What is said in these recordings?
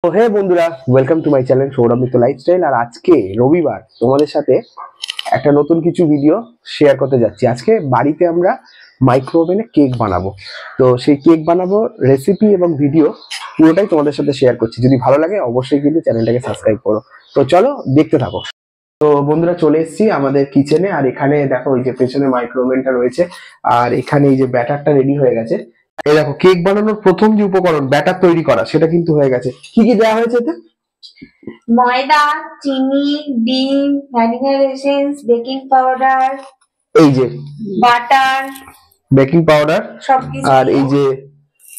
তো হে বন্ধুরা, welcome to my channel Sourav Mitra lifestyle. আর আজকে রবিবার তোমাদের সাথে একটা নতুন কিছু ভিডিও শেয়ার করতে যাচ্ছি। আজকে বাড়িতে আমরা মাইক্রো ওভেনে কেক বানাবো। তো সেই কেক বানাবো রেসিপি এবং ভিডিও পুরোটাই তোমাদের সাথে শেয়ার করছি। যদি ভালো লাগে অবশ্যই কিন্তু চ্যানেলটাকে সাবস্ক্রাইব করো। তো চলো দেখতে থাকো। তো বন্ধুরা, চলে এসেছি আমাদের কিচেনে। আর এখানে দেখো ওই যে পেছনে মাইক্রো ওভেনটা রয়েছে, আর এখানে এই যে ব্যাটারটা রেডি হয়ে গেছে। এই দেখো, কেক বানানোর প্রথম যে উপকরণ ব্যাটার তৈরি করা সেটা কিন্তু হয়ে গেছে। কি কি দেওয়া হয়েছে এতে? ময়দা, চিনি, ডিম, ভ্যানিলা এসেন্স, বেকিং পাউডার, এই যে বাটার, বেকিং পাউডার, সবকিছু। আর এই যে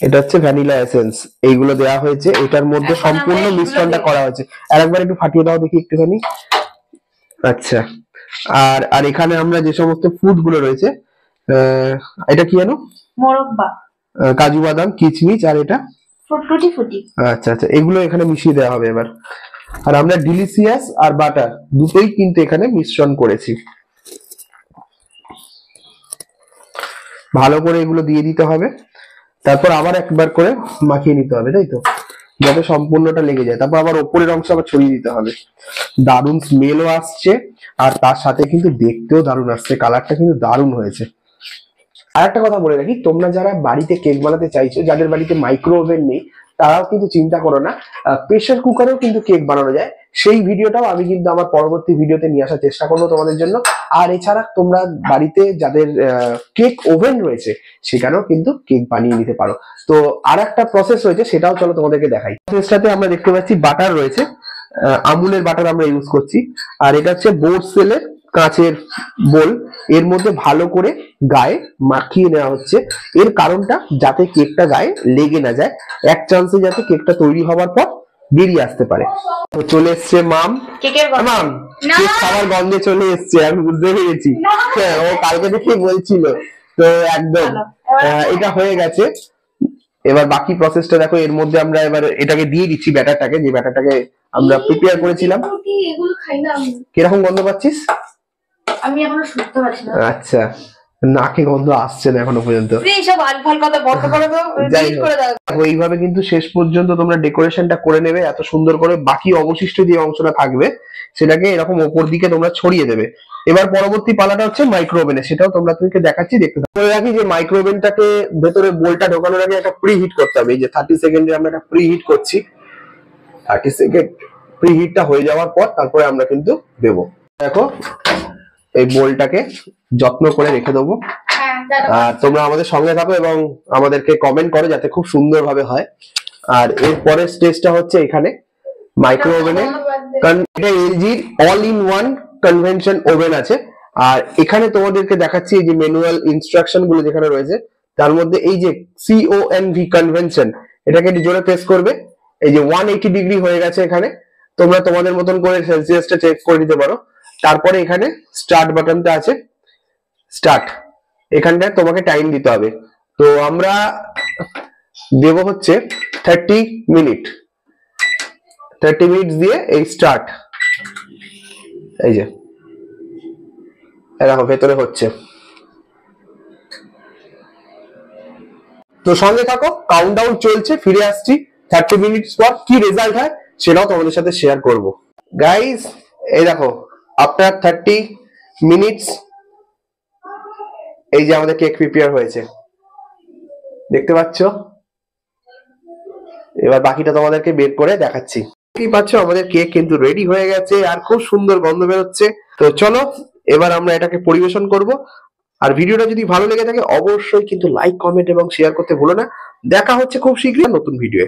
এটা হচ্ছে ভ্যানিলা এসেন্স, এইগুলো দেওয়া হয়েছে। এটার মধ্যে সম্পূর্ণ মিশ্রণটা করা হয়েছে। আর একবার একটু ফাটিয়ে দাও দেখি একটুখানি। আচ্ছা, আর আর এখানে আমরা যে সমস্ত ফুড গুলো রয়েছে, এটা কি জানো? মোরব্বা, কাজু বাদাম, কিচমিচ, আর এটা টুটি ফুটি। আচ্ছা আচ্ছা, এগুলো এখানে মিশিয়ে দেওয়া হবে এবার। আর আমরা ডিলিশিয়াস আর বাটার দুটোই কিন্তু এখানে মিশ্রণ করেছি। ভালো করে এগুলো দিয়ে দিতে হবে, তারপর আবার একবার করে মাখিয়ে নিতে হবে, তাই তো, যাতে সম্পূর্ণটা লেগে যায়। তারপর আবার ওপরের অংশ আবার ছড়িয়ে দিতে হবে। দারুণ স্মেলও আসছে, আর তার সাথে কিন্তু দেখতেও দারুণ আসছে। কালারটা কিন্তু দারুণ হয়েছে। আর একটা কথা বলে রাখি, তোমরা যারা বাড়িতে কেক বানাতে চাইছো, যাদের বাড়িতে মাইক্রো ওভেন নেই, তারাও কিন্তু চিন্তা করো না, প্রেসার কুকারেও কিন্তু কেক বানানো যায়। সেই ভিডিওটাও আমি কিন্তু আমার পরবর্তী ভিডিওতে নিয়ে আসার চেষ্টা করবো তোমাদের জন্য। আর এছাড়া তোমরা বাড়িতে যাদের কেক ওভেন রয়েছে, সেখানেও কিন্তু কেক বানিয়ে নিতে পারো। তো আর একটা প্রসেস রয়েছে, সেটাও চলো তোমাদেরকে দেখাই। প্রসেসটাতে আমরা দেখতে পাচ্ছি বাটার রয়েছে, আমুলের বাটার আমরা ইউজ করছি। আর এটা হচ্ছে বোরসেলের কাঁচের বোল, এর মধ্যে ভালো করে গায়ে মাখিয়ে নেওয়া হচ্ছে। এর কারণটা যাতে কেকটা গায়ে লেগে না যায়, এক চান্সে যাতে কেকটা তৈরি হওয়ার পর বেরিয়ে আসতে পারে। তো চলে এসছে মাম, মাম কেক খাওয়ার গন্ধে চলে এসছে, আমি বুঝতে পেরেছি। হ্যাঁ, ও কালকে থেকে বলছিল। তো একদম এটা হয়ে গেছে। এবার বাকি প্রসেসটা দেখো। এর মধ্যে আমরা এবার এটাকে দিয়ে দিচ্ছি, ব্যাটারটাকে, যে ব্যাটারটাকে আমরা প্রিপেয়ার করেছিলাম। কিরকম গন্ধ পাচ্ছিস? আমি এখনো শুনতে পাচ্ছি না। আচ্ছা, নাকে গন্ধ আসছে না এখনো পর্যন্ত। এইসব আলফাল কথা বন্ধ করে দাও, ডিলিট করে দাও। এইভাবে কিন্তু শেষ পর্যন্ত তোমরা ডেকোরেশনটা করে নেবে এত সুন্দর করে। বাকি অবশিষ্ট যে অংশটা থাকবে সেটাকে এরকম ওপর দিকে তোমরা ছড়িয়ে দেবে। এবার পরবর্তী পালাটা হচ্ছে মাইক্রো ওভেনে, সেটাও তোমাদেরকে দেখাচ্ছি, দেখতে থাকো। বলে রাখি যে মাইক্রো ওভেনটাকে ভেতরে বোলটা ঢোকানোর আগে একটা প্রি হিট করতে হবে। এই যে 30 সেকেন্ডে আমরা একটা প্রি হিট করছি। 30 সেকেন্ড প্রি হিটটা হয়ে যাওয়ার পর তারপরে আমরা কিন্তু দেবো। দেখো, এই বোলটাকে যত্ন করে রেখে দেবো। আর তোমরা আমাদের সঙ্গে থাকো এবং আমাদেরকে কমেন্ট করো যাতে খুব সুন্দরভাবে হয়। আর এর পরের স্টেজটা হচ্ছে এখানে মাইক্রো ওভেনে, কারণ এটা এলজির all in one convention oven আছে। আর এখানে তোমাদেরকে দেখাচ্ছি এই যে ম্যানুয়াল ইনস্ট্রাকশন গুলো যেখানে রয়েছে, তার মধ্যে এই যে CONV কনভেনশন, এটাকে জোরে প্রেস করবে। এই যে 180 ডিগ্রি হয়ে গেছে এখানে। তোমরা তোমাদের মতন করে সেলসিয়াসটা চেক করে নিতে পারো। তারপরে এখানে স্টার্ট বাটনটা আছে, স্টার্ট, এখানটায় তোমাকে টাইম দিতে হবে। তো আমরা দেব হচ্ছে 30 মিনিট। 30 মিনিট দিয়ে এই স্টার্ট। এই যে দেখো ভেতরে হচ্ছে। তো সঙ্গে থাকো, কাউন্টডাউন চলছে, ফিরে আসছি 30 মিনিট পর। কি রেজাল্ট হয় সেটাও তোমাদের সাথে শেয়ার করব। গাইস, এই দেখো, আফটার 30 মিনিটস এই যে আমাদের কেক প্রিপেয়ার হয়েছে, দেখতে পাচ্ছ। এবার বাকিটা তোমাদেরকে বের করে দেখাচ্ছি। কি পাচ্ছ, আমাদের কেক কিন্তু রেডি হয়ে গেছে, আর খুব সুন্দর গন্ধ বেরোচ্ছে। তো চলো এবার আমরা এটাকে পরিবেশন করব। আর ভিডিওটা যদি ভালো লেগে থাকে অবশ্যই কিন্তু লাইক, কমেন্ট এবং শেয়ার করতে ভুলো না। দেখা হচ্ছে খুব শীঘ্রই নতুন ভিডিও।